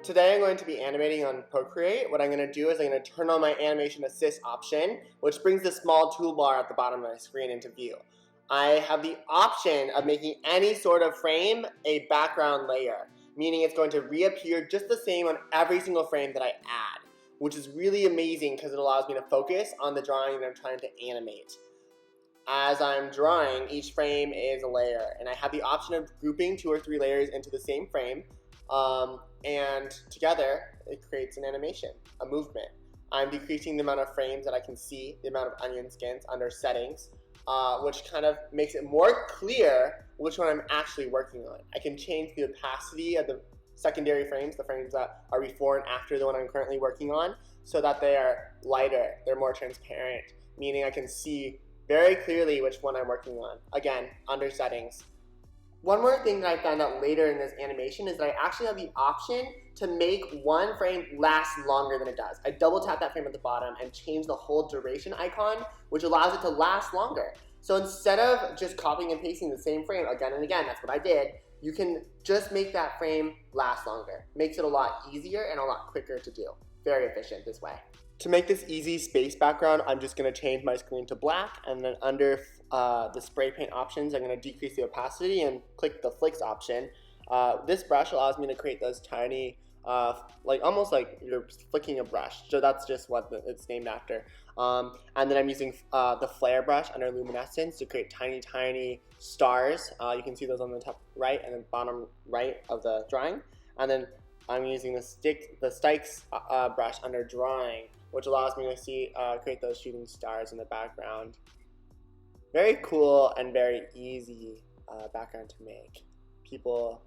Today I'm going to be animating on Procreate. What I'm going to do is I'm going to turn on my animation assist option, which brings the small toolbar at the bottom of my screen into view. I have the option of making any sort of frame a background layer, meaning it's going to reappear just the same on every single frame that I add, which is really amazing because it allows me to focus on the drawing that I'm trying to animate. As I'm drawing, each frame is a layer, and I have the option of grouping 2 or 3 layers into the same frame, and together it creates an animation, a movement. I'm decreasing the amount of frames that I can see, the amount of onion skins under settings, which kind of makes it more clear which one I'm actually working on. I can change the opacity of the secondary frames, the frames that are before and after the one I'm currently working on, so that they are lighter, they're more transparent, meaning I can see very clearly which one I'm working on. Again, under settings. One more thing that I found out later in this animation is that I actually have the option to make one frame last longer than it does. I double tap that frame at the bottom and change the whole duration icon, which allows it to last longer. So instead of just copying and pasting the same frame again and again, that's what I did, you can just make that frame last longer. Makes it a lot easier and a lot quicker to do. Very efficient this way. To make this easy space background, I'm just going to change my screen to black, and then under the spray paint options, I'm going to decrease the opacity and click the flicks option. This brush allows me to create those tiny, almost like you're flicking a brush. So that's just what it's named after. And then I'm using the flare brush under luminescence to create tiny stars. You can see those on the top right and then bottom right of the drawing. And then I'm using the Stikes brush under drawing, which allows me to create those shooting stars in the background. Very cool and very easy background to make. People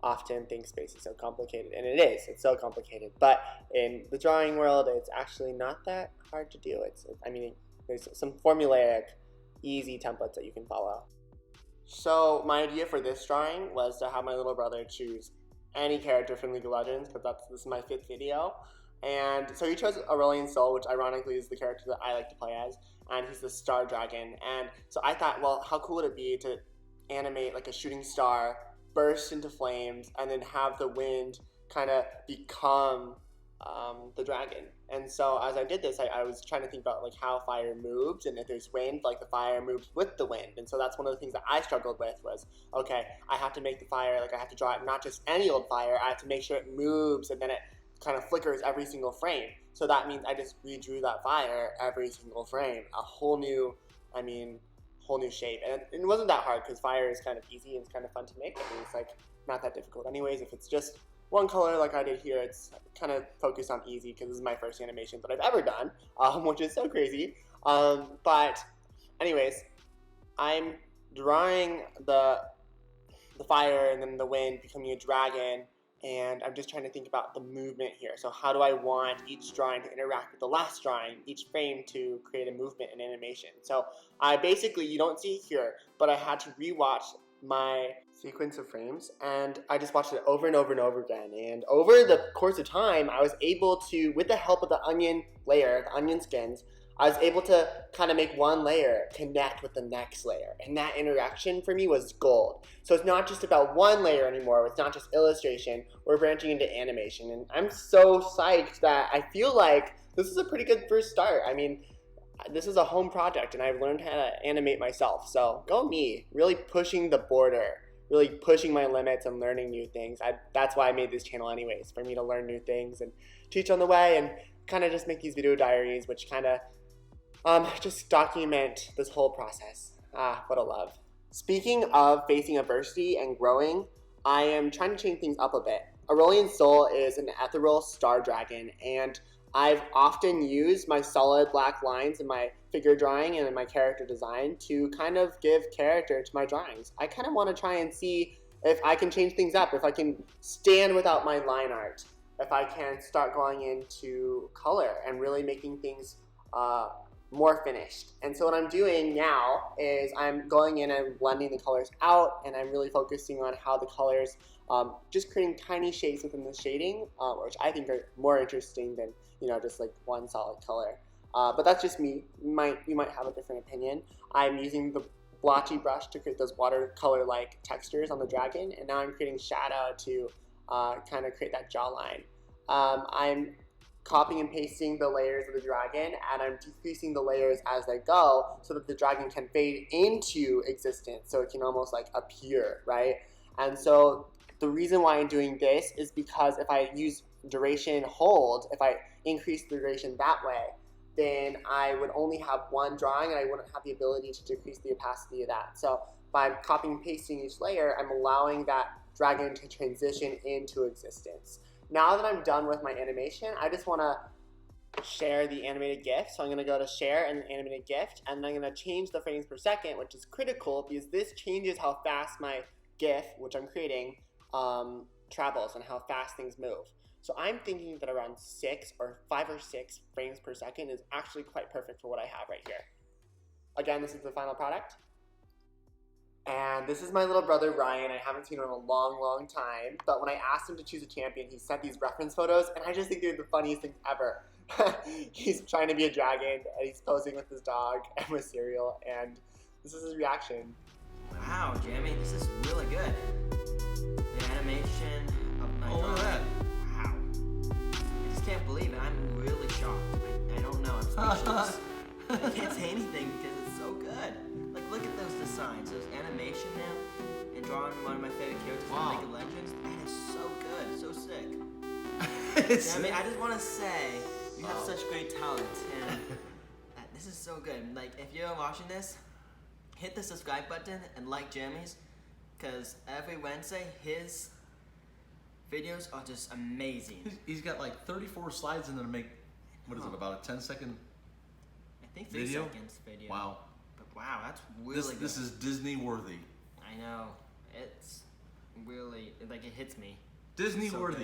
often think space is so complicated, and it is. It's so complicated. But in the drawing world, it's actually not that hard to do. There's some formulaic, easy templates that you can follow. So my idea for this drawing was to have my little brother choose any character from League of Legends, because this is my 5th video. And so he chose Aurelion, which ironically is the character that I like to play as, and he's the star dragon. And so I thought, well, how cool would it be to animate like a shooting star burst into flames and then have the wind kind of become the dragon. And so as I did this, I was trying to think about like how fire moves, and if there's wind, like the fire moves with the wind. And so that's one of the things that I struggled with was, okay, I have to make the fire, like I have to draw it not just any old fire, I have to make sure it moves and then it kind of flickers every single frame. So that means I just redrew that fire every single frame, a whole new shape. And it wasn't that hard because fire is kind of easy and it's kind of fun to make. It's like not that difficult anyways. If it's just one color like I did here, it's kind of focused on easy because this is my first animation that I've ever done, which is so crazy. But anyways, I'm drawing the fire and then the wind becoming a dragon, and I'm just trying to think about the movement here. So how do I want each drawing to interact with the last drawing, each frame to create a movement and animation? So I basically, you don't see it here, but I had to rewatch my sequence of frames, and I just watched it over and over and over again. And over the course of time, I was able to, with the help of the onion layer, the onion skins, I was able to kind of make one layer connect with the next layer. And that interaction for me was gold. So it's not just about one layer anymore. It's not just illustration. We're branching into animation. And I'm so psyched that I feel like this is a pretty good first start. I mean, this is a home project and I've learned how to animate myself. So go me, really pushing the border, really pushing my limits and learning new things. That's why I made this channel anyways, for me to learn new things and teach on the way and kind of just make these video diaries, which kind of just document this whole process. What a love. Speaking of facing adversity and growing, I am trying to change things up a bit. Aurelion Soul is an ethereal star dragon, and I've often used my solid black lines in my figure drawing and in my character design to kind of give character to my drawings. I kind of want to try and see if I can change things up, if I can stand without my line art, if I can start going into color and really making things more finished. And so what I'm doing now is I'm going in and blending the colors out, and I'm really focusing on how the colors, just creating tiny shades within the shading, which I think are more interesting than, just like one solid color. But that's just me. You might have a different opinion. I'm using the blotchy brush to create those watercolor-like textures on the dragon, and now I'm creating shadow to kind of create that jawline. I'm copying and pasting the layers of the dragon, and I'm decreasing the layers as I go so that the dragon can fade into existence, so it can almost like appear, right? And so the reason why I'm doing this is because if I use duration hold, if I increase the duration that way, then I would only have one drawing and I wouldn't have the ability to decrease the opacity of that. So by copying and pasting each layer, I'm allowing that dragon to transition into existence. Now that I'm done with my animation, I just want to share the animated GIF. So I'm going to go to share and animated GIF, and then I'm going to change the frames per second, which is critical because this changes how fast my GIF, which I'm creating, travels and how fast things move. So I'm thinking that around 5 or 6 frames per second is actually quite perfect for what I have right here. Again, this is the final product. And this is my little brother, Ryan. I haven't seen him in a long, long time. But when I asked him to choose a champion, he sent these reference photos, and I just think they're the funniest things ever. He's trying to be a dragon, and he's posing with his dog and with cereal, and this is his reaction. Wow, Jamie, this is really good. The animation of my drawing. Wow. I just can't believe it. I'm really shocked. I don't know. I'm speechless. I can't say anything because it's so good. Like, look at those designs, those animation now, and drawing one of my favorite characters from League of Legends. That is so good, so sick. I mean, I just want to say, you have such great talent, and this is so good. Like, if you're watching this, hit the subscribe button and like Jamie's, because every Wednesday, his videos are just amazing. He's got like 34 slides in there to make, what is it, about a 10-second I think 3 video? seconds video. Wow. But wow, that's really good. This is Disney worthy. I know. It's really, like, it hits me. Disney So worthy. good.